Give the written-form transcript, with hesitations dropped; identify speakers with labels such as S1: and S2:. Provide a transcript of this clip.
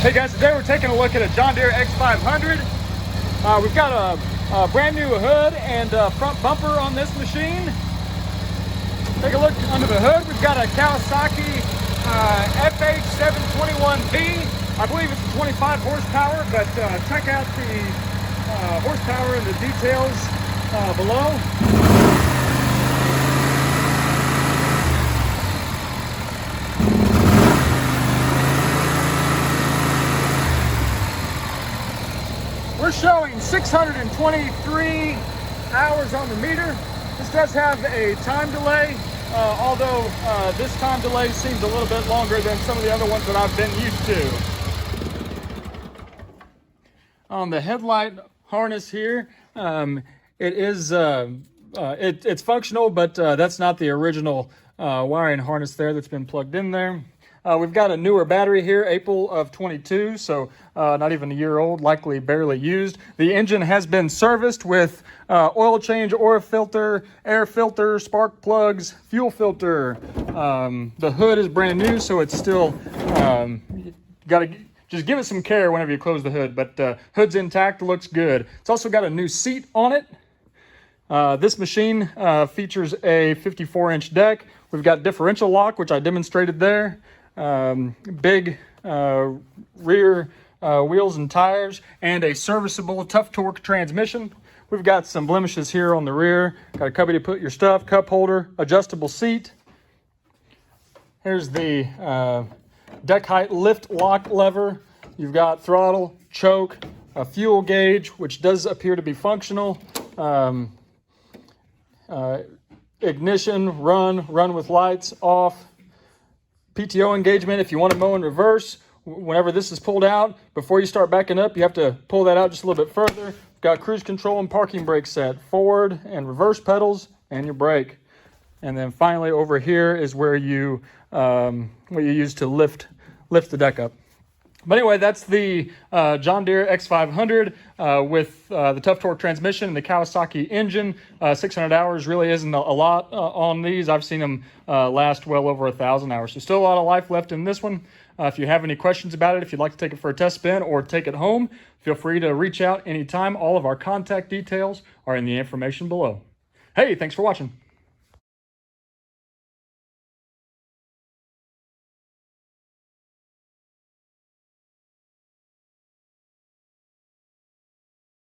S1: Hey guys, today we're taking a look at a John Deere X500. We've got a brand new hood and front bumper on this machine. Take a look under the hood. We've got a Kawasaki FH721V. I believe it's 25 horsepower, but check out the horsepower and the details below. We're showing 623 hours on the meter. This does have a time delay, although this time delay seems a little bit longer than some of the other ones that I've been used to. On the headlight harness here, it's functional, but that's not the original wiring harness there that's been plugged in there. We've got a newer battery here, April of 22, so not even a year old, likely barely used. The engine has been serviced with oil change, oil filter, air filter, spark plugs, fuel filter. The hood is brand new, so it's still, got to just give it some care whenever you close the hood, but hood's intact, looks good. It's also got a new seat on it. This machine features a 54-inch deck. We've got differential lock, which I demonstrated there. Big rear wheels and tires, and a serviceable tough torque transmission. We've got some blemishes here on the rear. Got a cubby to put your stuff, cup holder, adjustable seat. Here's the deck height lift lock lever. You've got throttle, choke, a fuel gauge, which does appear to be functional. Ignition, run with lights off. PTO engagement if you want to mow in reverse. Whenever this is pulled out, before you start backing up, you have to pull that out just a little bit further. Got cruise control and parking brake set, forward and reverse pedals, and your brake. And then finally over here is where you what you use to lift the deck up. But anyway, that's the John Deere X500 with the tough torque transmission and the Kawasaki engine. 600 hours really isn't a lot on these. I've seen them last well over 1,000 hours. So still a lot of life left in this one. If you have any questions about it, if you'd like to take it for a test spin or take it home, feel free to reach out anytime. All of our contact details are in the information below. Hey, thanks for watching.